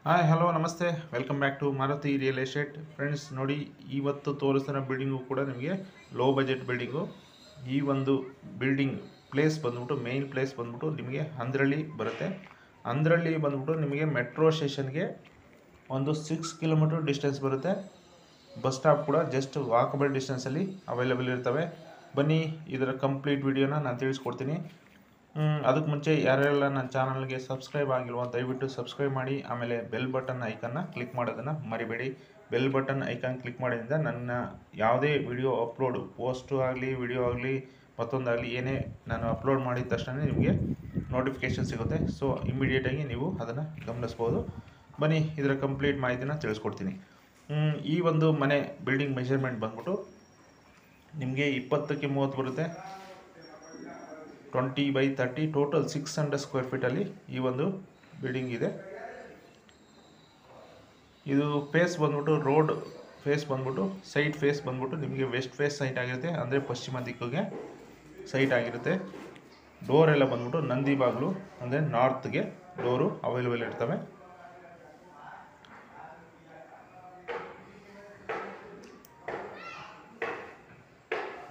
Hi hello ನಮಸ್ತೆ welcome back to Maruti real estate friends. ನೋಡಿ, ಇವತ್ತು ತೋರಿಸ್ತಿರೋ ಬಿಲ್ಡಿಂಗು ಕೂಡ ನಿಮಗೆ ಲೋ ಬಜೆಟ್ ಬಿಲ್ಡಿಂಗು. ಈ ಒಂದು ಬಿಲ್ಡಿಂಗ್ ಪ್ಲೇಸ್ ಬಂದ್ಬಿಟ್ಟು ಮೇನ್ ಪ್ಲೇಸ್ ಬಂದ್ಬಿಟ್ಟು ನಿಮಗೆ ಅಂದ್ರಳ್ಳಿ ಬರುತ್ತೆ. ಅಂದ್ರಳ್ಳಿ ಬಂದ್ಬಿಟ್ಟು ನಿಮಗೆ ಮೆಟ್ರೋ ಸ್ಟೇಷನ್ಗೆ ಒಂದು 6 ಕಿಲೋಮೀಟರ್ ಡಿಸ್ಟೆನ್ಸ್ ಬರುತ್ತೆ. ಬಸ್ ಸ್ಟಾಪ್ ಕೂಡ ಜಸ್ಟ್ ವಾಕಬಲ್ ಡಿಸ್ಟೆನ್ಸಲ್ಲಿ ಅವೈಲೇಬಲ್ ಇರ್ತವೆ. ಬನ್ನಿ, ಇದರ ಕಂಪ್ಲೀಟ್ ವಿಡಿಯೋನ ನಾನು ತಿಳಿಸ್ಕೊಡ್ತೀನಿ. ಅದಕ್ಕೆ ಮುಂಚೆ ಯಾರೆಲ್ಲ ನನ್ನ ಚಾನಲ್ಗೆ ಸಬ್ಸ್ಕ್ರೈಬ್ ಆಗಿಲ್ವೋ ದಯವಿಟ್ಟು ಸಬ್ಸ್ಕ್ರೈಬ್ ಮಾಡಿ. ಆಮೇಲೆ ಬೆಲ್ ಬಟನ್ ಐಕನ್ನ ಕ್ಲಿಕ್ ಮಾಡೋದನ್ನು ಮರಿಬೇಡಿ. ಬೆಲ್ ಬಟನ್ ಐಕನ್ ಕ್ಲಿಕ್ ಮಾಡೋದ್ರಿಂದ ನನ್ನ ಯಾವುದೇ ವಿಡಿಯೋ ಅಪ್ಲೋಡು, ಪೋಸ್ಟು ಆಗಲಿ ವಿಡಿಯೋ ಆಗಲಿ ಮತ್ತೊಂದಾಗಲಿ ಏನೇ ನಾನು ಅಪ್ಲೋಡ್ ಮಾಡಿದ ತಕ್ಷಣ ನಿಮಗೆ ನೋಟಿಫಿಕೇಷನ್ ಸಿಗುತ್ತೆ. ಸೊ ಇಮ್ಮಿಡಿಯೇಟಾಗಿ ನೀವು ಅದನ್ನು ಗಮನಿಸ್ಬೋದು. ಬನ್ನಿ, ಇದರ ಕಂಪ್ಲೀಟ್ ಮಾಹಿತಿನ ತಿಳಿಸ್ಕೊಡ್ತೀನಿ. ಈ ಒಂದು ಮನೆ ಬಿಲ್ಡಿಂಗ್ ಮೆಷರ್ಮೆಂಟ್ ಬಂದ್ಬಿಟ್ಟು ನಿಮಗೆ 20ಕ್ಕೆ 30 ಬರುತ್ತೆ. 20/30 ಟೋಟಲ್ 600 ಸ್ಕ್ವೇರ್ ಫೀಟಲ್ಲಿ ಈ ಒಂದು ಬಿಲ್ಡಿಂಗ್ ಇದೆ. ಇದು ಫೇಸ್ ಬಂದ್ಬಿಟ್ಟು ರೋಡ್ ಫೇಸ್ ಬಂದ್ಬಿಟ್ಟು ಸೈಟ್ ಫೇಸ್ ಬಂದ್ಬಿಟ್ಟು ನಿಮಗೆ ವೆಸ್ಟ್ ಫೇಸ್ ಸೈಟ್ ಆಗಿರುತ್ತೆ, ಅಂದರೆ ಪಶ್ಚಿಮ ದಿಕ್ಕಿಗೆ ಸೈಟ್ ಆಗಿರುತ್ತೆ. ಡೋರ್ ಎಲ್ಲ ಬಂದ್ಬಿಟ್ಟು ನಂದಿ ಬಾಗಿಲು, ಅಂದರೆ ನಾರ್ತ್ಗೆ ಡೋರು ಅವೈಲೇಬಲ್ ಇರ್ತವೆ.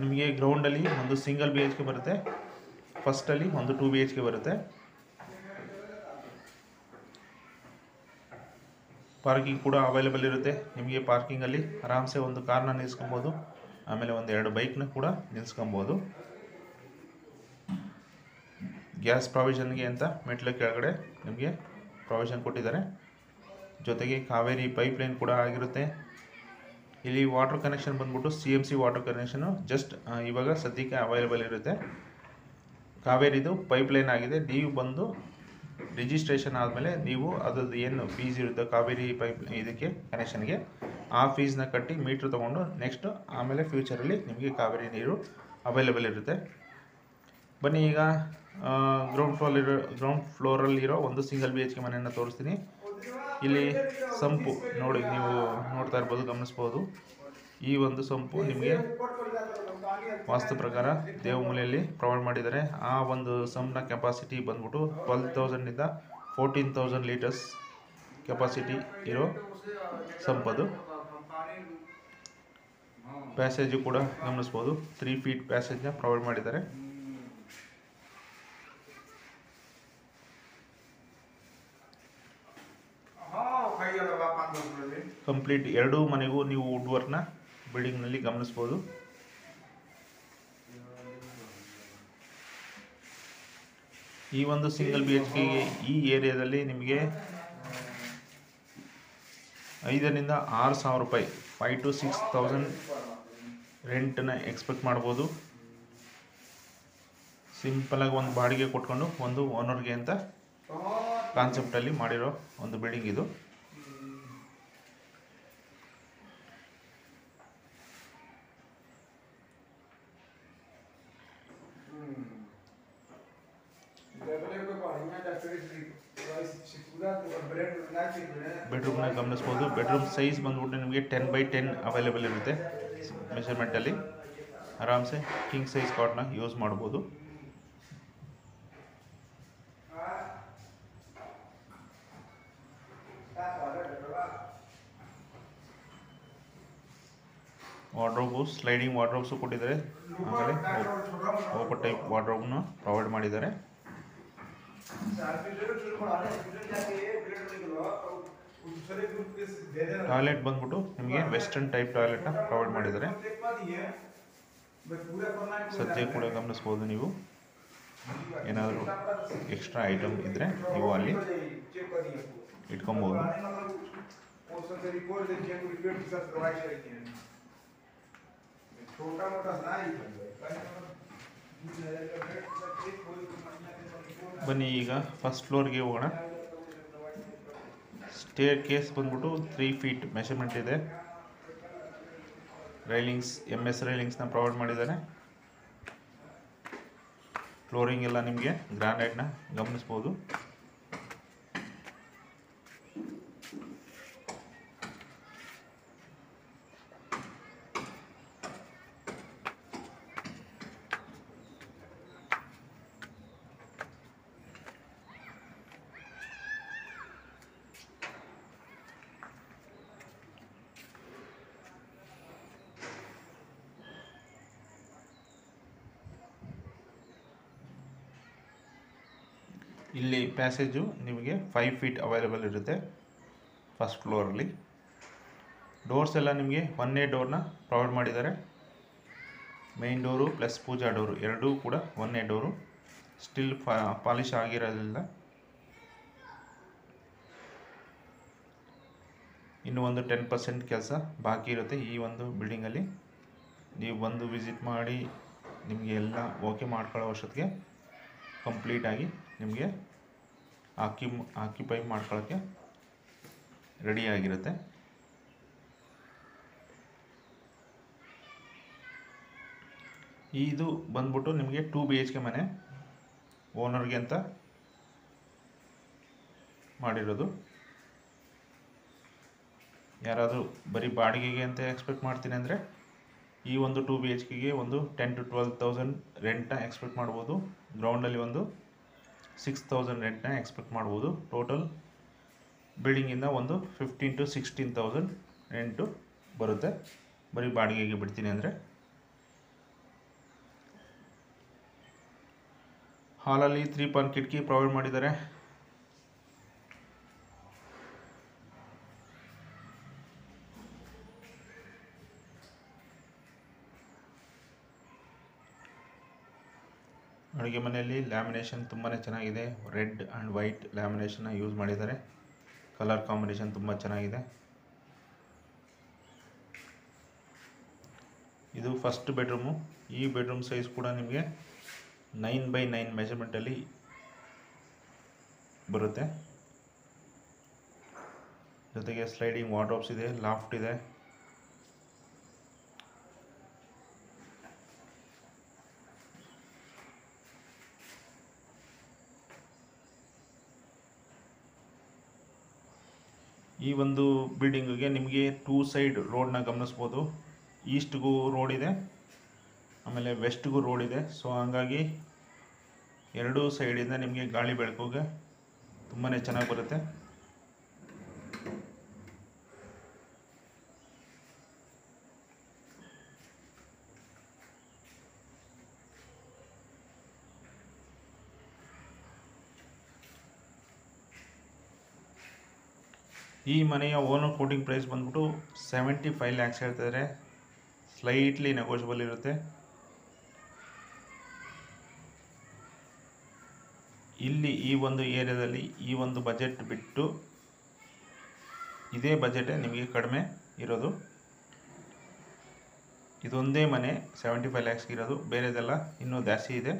ನಿಮಗೆ ಗ್ರೌಂಡಲ್ಲಿ ಒಂದು ಸಿಂಗಲ್ BHK ಬರುತ್ತೆ, ಫಸ್ಟಲ್ಲಿ ಒಂದು 2 BHK ಬರುತ್ತೆ. ಪಾರ್ಕಿಂಗ್ ಕೂಡ ಅವೈಲೇಬಲ್ ಇರುತ್ತೆ. ನಿಮಗೆ ಪಾರ್ಕಿಂಗಲ್ಲಿ ಆರಾಮ್ಸೆ ಒಂದು ಕಾರ್ನ ನಿಲ್ಲಿಸ್ಕೊಬೋದು, ಆಮೇಲೆ ಒಂದು 2 ಬೈಕ್ನ ಕೂಡ ನಿಲ್ಲಿಸ್ಕೊಬೋದು. ಗ್ಯಾಸ್ ಪ್ರಾವಿಷನ್ಗೆ ಅಂತ ಮೆಟ್ಲ ಕೆಳಗಡೆ ನಿಮಗೆ ಪ್ರಾವಿಷನ್ ಕೊಟ್ಟಿದ್ದಾರೆ. ಜೊತೆಗೆ ಕಾವೇರಿ ಪೈಪ್ಲೈನ್ ಕೂಡ ಆಗಿರುತ್ತೆ. ಇಲ್ಲಿ ವಾಟರ್ ಕನೆಕ್ಷನ್ ಬಂದ್ಬಿಟ್ಟು CMC ವಾಟರ್ ಕನೆಕ್ಷನು ಜಸ್ಟ್ ಇವಾಗ ಸದ್ಯಕ್ಕೆ ಅವೈಲೇಬಲ್ ಇರುತ್ತೆ. ಕಾವೇರಿದು ಪೈಪ್ಲೈನ್ ಆಗಿದೆ. ನೀವು ಬಂದು ರಿಜಿಸ್ಟ್ರೇಷನ್ ಆದಮೇಲೆ ನೀವು ಅದ್ರದ್ದು ಏನು ಫೀಸ್ ಇರುತ್ತೆ ಕಾವೇರಿ ಪೈಪ್ ಇದಕ್ಕೆ ಕನೆಕ್ಷನ್ಗೆ, ಆ ಫೀಸ್ನ ಕಟ್ಟಿ ಮೀಟ್ರ್ ತೊಗೊಂಡು ನೆಕ್ಸ್ಟ್ ಆಮೇಲೆ ಫ್ಯೂಚರಲ್ಲಿ ನಿಮಗೆ ಕಾವೇರಿ ನೀರು ಅವೈಲೇಬಲ್ ಇರುತ್ತೆ. ಬನ್ನಿ, ಈಗ ಗ್ರೌಂಡ್ ಫ್ಲೋರಲ್ಲಿರೋ ಒಂದು ಸಿಂಗಲ್ BHK ಮನೆಯನ್ನು ತೋರಿಸ್ತೀನಿ. ಇಲ್ಲಿ ಸಂಪು ನೋಡಿ, ನೀವು ನೋಡ್ತಾ ಇರ್ಬೋದು, ಗಮನಿಸ್ಬೋದು. ಈ ಒಂದು ಸಂಪು ನಿಮಗೆ ವಾಸ್ತು ಪ್ರಕಾರ ದೇವಮೂಲೆಯಲ್ಲಿ ಪ್ರೊವೈಡ್ ಮಾಡಿದ್ದಾರೆ. ಆ ಒಂದು ಸಂಪ್ನ ಕೆಪಾಸಿಟಿ ಬಂದ್ಬಿಟ್ಟು 12,000 14,000 ಲೀಟರ್ಸ್ ಕೆಪಾಸಿಟಿ ಇರೋ ಸಂಪದು. ಪ್ಯಾಸೇಜು ಕೂಡ ಗಮನಿಸ್ಬೋದು, 3 ಫೀಟ್ ಪ್ಯಾಸೇಜ್ನ ಪ್ರೊವೈಡ್ ಮಾಡಿದ್ದಾರೆ. ಕಂಪ್ಲೀಟ್ 2 ಮನೆಗೂ ನೀವು ವುಡ್ ವರ್ಕ್ನ ಬಿಲ್ಡಿಂಗ್ನಲ್ಲಿ ಗಮನಿಸ್ಬೋದು. ಈ ಒಂದು ಸಿಂಗಲ್ BHKಗೆ ಈ ಏರಿಯಾದಲ್ಲಿ ನಿಮಗೆ 5,000 to 6,000 ರೂಪಾಯಿ 5,000 to 6,000 ರೆಂಟನ್ನ ಎಕ್ಸ್ಪೆಕ್ಟ್ ಮಾಡ್ಬೋದು. ಸಿಂಪಲಾಗಿ ಒಂದು ಬಾಡಿಗೆ ಕೊಟ್ಕೊಂಡು ಒಂದು ಓನರ್ಗೆ ಅಂತ ಕಾನ್ಸೆಪ್ಟಲ್ಲಿ ಮಾಡಿರೋ ಒಂದು ಬಿಲ್ಡಿಂಗ್ ಇದು. ಬೆಡ್ರೂಮ್ನ ಗಮನಿಸ್ಬೋದು. ಬೆಡ್ರೂಮ್ ಸೈಜ್ ಬಂದ್ಬಿಟ್ಟು ನಿಮಗೆ 10x10 ಅವೈಲೇಬಲ್ ಇರುತ್ತೆ. ಮೆಷರ್ಮೆಂಟಲ್ಲಿ ಆರಾಮ್ಸೆ ಕಿಂಗ್ ಸೈಜ್ ಕಾಟ್ನ ಯೂಸ್ ಮಾಡ್ಬೋದು. ವಾರ್ಡ್ರೋಬು, ಸ್ಲೈಡಿಂಗ್ ವಾರ್ಡ್ರೋಬ್ಸು ಕೊಟ್ಟಿದ್ದಾರೆ. ಆಮೇಲೆ ಓಪನ್ ಟೈಪ್ ವಾರ್ಡ್ರೋಬ್ನ ಪ್ರೊವೈಡ್ ಮಾಡಿದ್ದಾರೆ. ಟಾಯ್ಲೆಟ್ ಬಂದ್ಬಿಟ್ಟು ನಿಮಗೆ ವೆಸ್ಟರ್ನ್ ಟೈಪ್ ಟಾಯ್ಲೆಟ್ನ ಪ್ರೊವೈಡ್ ಮಾಡಿದ್ದಾರೆ. ಸಜ್ಜೆ ಕೂಡ ಗಮನಿಸ್ಬೋದು. ನೀವು ಏನಾದರೂ ಎಕ್ಸ್ಟ್ರಾ ಐಟಮ್ ಇದ್ದರೆ ನೀವು ಅಲ್ಲಿ ಇಟ್ಕೊಬೋದು. ಬನ್ನಿ, ಈಗ ಫಸ್ಟ್ ಫ್ಲೋರ್ಗೆ ಹೋಗೋಣ. ಸ್ಟೇರ್ ಕೇಸ್ ಬಂದ್ಬಿಟ್ಟು 3 ಫೀಟ್ ಮೆಷರ್ಮೆಂಟ್ ಇದೆ. ರೈಲಿಂಗ್ಸ್ MS ರೈಲಿಂಗ್ಸ್ನ ಪ್ರೊವೈಡ್ ಮಾಡಿದ್ದಾರೆ. ಫ್ಲೋರಿಂಗ್ ಎಲ್ಲ ನಿಮಗೆ ಗ್ರಾನೈಟ್ನ ಗಮನಿಸ್ಬೋದು. ಇಲ್ಲಿ ಪ್ಯಾಸೇಜು ನಿಮಗೆ 5 ಫೀಟ್ ಅವೈಲೇಬಲ್ ಇರುತ್ತೆ ಫಸ್ಟ್ ಫ್ಲೋರಲ್ಲಿ. ಡೋರ್ಸ್ ಎಲ್ಲ ನಿಮಗೆ ಒಂದೇ ಡೋರ್ನ ಪ್ರೊವೈಡ್ ಮಾಡಿದ್ದಾರೆ. ಮೇನ್ ಡೋರು ಪ್ಲಸ್ ಪೂಜಾ ಡೋರು ಎರಡೂ ಕೂಡ ಒಂದೇ ಡೋರು. ಸ್ಟಿಲ್ ಪಾಲಿಶ್ ಆಗಿರೋದಿಲ್ಲ. ಇನ್ನು ಒಂದು 10% ಕೆಲಸ ಬಾಕಿ ಇರುತ್ತೆ ಈ ಒಂದು ಬಿಲ್ಡಿಂಗಲ್ಲಿ. ನೀವು ಬಂದು ವಿಸಿಟ್ ಮಾಡಿ ನಿಮಗೆ ಎಲ್ಲ ಓಕೆ ಮಾಡ್ಕೊಳ್ಳೋ ಅಷ್ಟೊತ್ತಿಗೆ ಕಂಪ್ಲೀಟಾಗಿ ನಿಮಗೆ ಆಕ್ಯುಪೈ ಮಾಡ್ಕೊಳ್ಳೋಕ್ಕೆ ರೆಡಿಯಾಗಿರುತ್ತೆ. ಇದು ಬಂದ್ಬಿಟ್ಟು ನಿಮಗೆ 2 BHK ಮನೆ ಓನರ್ಗೆ ಅಂತ ಮಾಡಿರೋದು. ಯಾರಾದರೂ ಬರೀ ಬಾಡಿಗೆಗೆ ಅಂತ ಎಕ್ಸ್ಪೆಕ್ಟ್ ಮಾಡ್ತೀನಿ ಅಂದರೆ ಈ ಒಂದು 2 BHKಗೆ ಒಂದು 10,000 to 12,000 ರೆಂಟ್ನ ಎಕ್ಸ್ಪೆಕ್ಟ್ ಮಾಡ್ಬೋದು. ಗ್ರೌಂಡಲ್ಲಿ ಒಂದು 6,000 ರೆಂಟ್ನ ಎಕ್ಸ್ಪೆಕ್ಟ್ ಮಾಡ್ಬೋದು. ಟೋಟಲ್ ಬಿಲ್ಡಿಂಗಿಂದ ಒಂದು 15,000 to 16,000 ರೆಂಟು ಬರುತ್ತೆ ಬರೀ ಬಾಡಿಗೆಗೆ ಬಿಡ್ತೀನಿ ಅಂದರೆ. ಹಾಲಲ್ಲಿ 3 ಕಿಟಕಿ ಪ್ರೊವೈಡ್ ಮಾಡಿದ್ದಾರೆ. ಅಡುಗೆ ಮನೆಯಲ್ಲಿ ಲ್ಯಾಮಿನೇಷನ್ ತುಂಬಾ ಚೆನ್ನಾಗಿದೆ. ರೆಡ್ ಆ್ಯಂಡ್ ವೈಟ್ ಲ್ಯಾಮಿನೇಷನ್ನ ಯೂಸ್ ಮಾಡಿದ್ದಾರೆ. ಕಲರ್ ಕಾಂಬಿನೇಷನ್ ತುಂಬ ಚೆನ್ನಾಗಿದೆ. ಇದು ಫಸ್ಟ್ ಬೆಡ್ರೂಮು. ಈ ಬೆಡ್ರೂಮ್ ಸೈಜ್ ಕೂಡ ನಿಮಗೆ 9x9 ಮೆಜರ್ಮೆಂಟಲ್ಲಿ ಬರುತ್ತೆ. ಜೊತೆಗೆ ಸ್ಲೈಡಿಂಗ್ ವಾರ್ಡ್ರೋಬ್ಸ್ ಇದೆ, ಲಾಫ್ಟ್ ಇದೆ. ಈ ಒಂದು ಬಿಲ್ಡಿಂಗಿಗೆ ನಿಮಗೆ 2 ಸೈಡ್ ರೋಡ್ನ ಗಮನಿಸ್ಬೋದು. ಈಸ್ಟ್ಗೂ ರೋಡ್ ಇದೆ, ಆಮೇಲೆ ವೆಸ್ಟ್ಗೂ ರೋಡ್ ಇದೆ. ಸೊ ಹಂಗಾಗಿ ಎರಡೂ ಸೈಡಿಂದ ನಿಮಗೆ ಗಾಳಿ ಬೆಳಕಿಗೆ ತುಂಬಾ ಚೆನ್ನಾಗಿ ಬರುತ್ತೆ. ಈ ಮನೆಯ ಓನರ್ ಕೋಟಿಂಗ್ ಪ್ರೈಸ್ ಬಂದ್ಬಿಟ್ಟು 75 lakhs ಹೇಳ್ತಿದ್ದಾರೆ. ಸ್ಲೈಟ್ಲಿ ನೆಗೋಷಿಯಬಲ್ ಇರುತ್ತೆ. ಇಲ್ಲಿ ಈ ಒಂದು ಏರಿಯಾದಲ್ಲಿ ಈ ಒಂದು ಬಜೆಟ್ ಬಿಟ್ಟು ಇದೇ ಬಜೆಟೇ ನಿಮಗೆ ಕಡಿಮೆ ಇರೋದು. ಇದೊಂದೇ ಮನೆ 75 lakhs ಇರೋದು, ಬೇರೆದೆಲ್ಲ ಇನ್ನೂ ಜಾಸ್ತಿ ಇದೆ.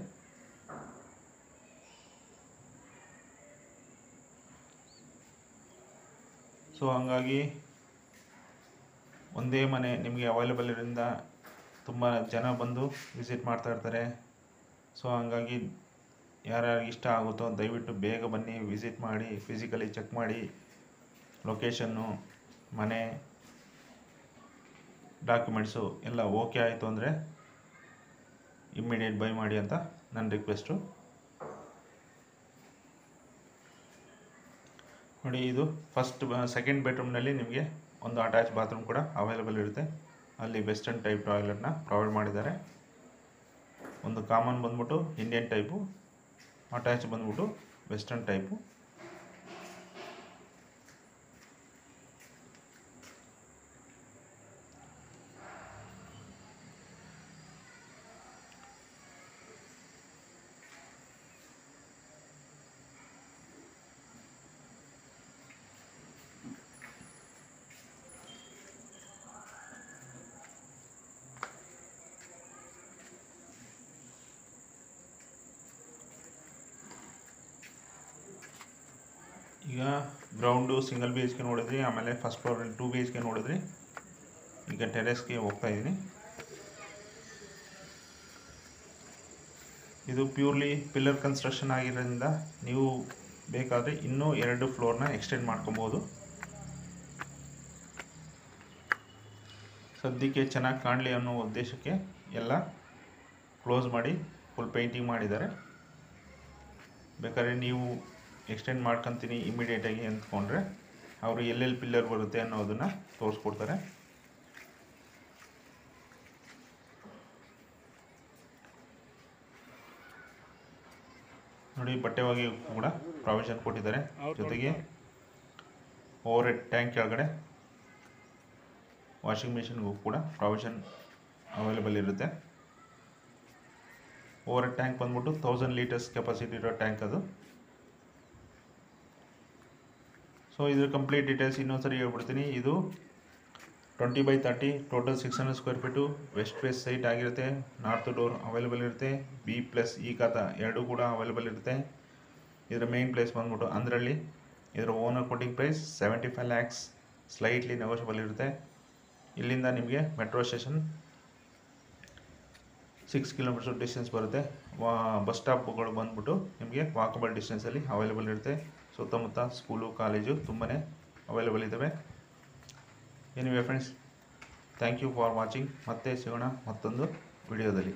ಸೊ ಹಂಗಾಗಿ ಒಂದೇ ಮನೆ ನಿಮಗೆ ಅವೈಲೇಬಲ್ ಇರೋದ್ರಿಂದ ತುಂಬ ಜನ ಬಂದು ವಿಸಿಟ್ ಮಾಡ್ತಾ ಇರ್ತಾರೆ. ಸೊ ಹಂಗಾಗಿ ಯಾರ್ಯಾರಿಗೆ ಇಷ್ಟ ಆಗುತ್ತೋ ದಯವಿಟ್ಟು ಬೇಗ ಬನ್ನಿ, ವಿಸಿಟ್ ಮಾಡಿ, ಫಿಸಿಕಲಿ ಚೆಕ್ ಮಾಡಿ. ಲೊಕೇಶನ್ನು, ಮನೆ, ಡಾಕ್ಯುಮೆಂಟ್ಸು ಎಲ್ಲ ಓಕೆ ಆಯಿತು ಅಂದರೆ ಇಮ್ಮಿಡಿಯೇಟ್ ಬೈ ಮಾಡಿ ಅಂತ ನನ್ನ ರಿಕ್ವೆಸ್ಟು. ನೋಡಿ, ಇದು ಸೆಕೆಂಡ್ ಬೆಡ್ರೂಮ್ನಲ್ಲಿ ನಿಮಗೆ ಒಂದು ಅಟ್ಯಾಚ್ ಬಾತ್ರೂಮ್ ಕೂಡ ಅವೈಲೇಬಲ್ ಇರುತ್ತೆ. ಅಲ್ಲಿ ವೆಸ್ಟರ್ನ್ ಟೈಪ್ ಟಾಯ್ಲೆಟ್ನ ಪ್ರೊವೈಡ್ ಮಾಡಿದ್ದಾರೆ. ಒಂದು ಕಾಮನ್ ಬಂದ್ಬಿಟ್ಟು ಇಂಡಿಯನ್ ಟೈಪು, ಅಟ್ಯಾಚ್ ಬಂದ್ಬಿಟ್ಟು ವೆಸ್ಟರ್ನ್ ಟೈಪು. ಈಗ ಗ್ರೌಂಡು ಸಿಂಗಲ್ BHK ನೋಡಿದ್ರಿ, ಆಮೇಲೆ ಫಸ್ಟ್ ಫ್ಲೋರಲ್ಲಿ 2 BHK ನೋಡಿದ್ರಿ. ಈಗ ಟೆರೆಸ್ಗೆ ಹೋಗ್ತಾ ಇದ್ದೀನಿ. ಇದು ಪ್ಯೂರ್ಲಿ ಪಿಲ್ಲರ್ ಕನ್ಸ್ಟ್ರಕ್ಷನ್ ಆಗಿರೋದ್ರಿಂದ ನೀವು ಬೇಕಾದರೆ ಇನ್ನೂ 2 ಫ್ಲೋರ್ನ ಎಕ್ಸ್ಟೆಂಡ್ ಮಾಡ್ಕೊಬೋದು. ಸದ್ಯಕ್ಕೆ ಚೆನ್ನಾಗಿ ಕಾಣಲಿ ಅನ್ನೋ ಉದ್ದೇಶಕ್ಕೆ ಎಲ್ಲ ಕ್ಲೋಸ್ ಮಾಡಿ ಫುಲ್ ಪೇಂಟಿಂಗ್ ಮಾಡಿದ್ದಾರೆ. ಬೇಕಾದ್ರೆ ನೀವು ಎಕ್ಸ್ಟೆಂಡ್ ಮಾಡ್ಕೊತೀನಿ ಇಮಿಡಿಯೇಟಾಗಿ ಅಂದ್ಕೊಂಡ್ರೆ ಅವರು ಎಲ್ಲೆಲ್ಲಿ ಪಿಲ್ಲರ್ ಬರುತ್ತೆ ಅನ್ನೋದನ್ನು ತೋರಿಸ್ಕೊಡ್ತಾರೆ. ನೋಡಿ ಬಟ್ಟೆ ಒಗೆಯೂ ಕೂಡ ಪ್ರಾವಿಷನ್ ಕೊಟ್ಟಿದ್ದಾರೆ. ಜೊತೆಗೆ ಓವರ್ ಹೆಡ್ ಟ್ಯಾಂಕ್ ಕೆಳಗಡೆ ವಾಷಿಂಗ್ ಮಿಷಿನ್ಗೂ ಕೂಡ ಪ್ರಾವಿಷನ್ ಅವೈಲೇಬಲ್ ಇರುತ್ತೆ. ಓವರ್ ಹೆಡ್ ಟ್ಯಾಂಕ್ ಬಂದ್ಬಿಟ್ಟು 1000 ಲೀಟರ್ಸ್ ಕೆಪಾಸಿಟಿ ಇರೋ ಟ್ಯಾಂಕ್ ಅದು. ಸೊ ಇದ್ರ ಕಂಪ್ಲೀಟ್ ಡೀಟೇಲ್ಸ್ ಇನ್ನೊಂದ್ಸರಿ ಹೇಳ್ಬಿಡ್ತೀನಿ. ಇದು 20/30 total 600 square feet west face site ಆಗಿರುತ್ತೆ. ನಾರ್ತ್ ಡೋರ್ ಅವೈಲೇಬಲ್ ಇರುತ್ತೆ. B+E ಖಾತ ಎರಡೂ ಕೂಡ ಅವೈಲೇಬಲ್ ಇರುತ್ತೆ. ಇದರ ಮೇನ್ ಪ್ಲೇಸ್ ಬಂದ್ಬಿಟ್ಟು ಅಂದ್ರಳ್ಳಿ. ಇದರ owner quoting price 75 lakhs, slightly negotiable ಇರುತ್ತೆ. ಇಲ್ಲಿಂದ ನಿಮಗೆ ಮೆಟ್ರೋ ಸ್ಟೇಷನ್ 6 ಕಿಲೋಮೀಟರ್ಸ್ ಡಿಸ್ಟೆನ್ಸ್ ಬರುತ್ತೆ. ಬಸ್ ಸ್ಟಾಪ್ಗಳು ಬಂದ್ಬಿಟ್ಟು ನಿಮಗೆ ವಾಕಬಲ್ ಡಿಸ್ಟೆನ್ಸಲ್ಲಿ ಅವೈಲೇಬಲ್ ಇರುತ್ತೆ. ಸುತ್ತಮುತ್ತ ಸ್ಕೂಲು ಕಾಲೇಜು ತುಂಬಾ ಅವೈಲೇಬಲ್ ಇದ್ದಾವೆ. Anyway friends, thank you for watching. ಮತ್ತೆ ಸಿಗೋಣ ಮತ್ತೊಂದು ವಿಡಿಯೋದಲ್ಲಿ.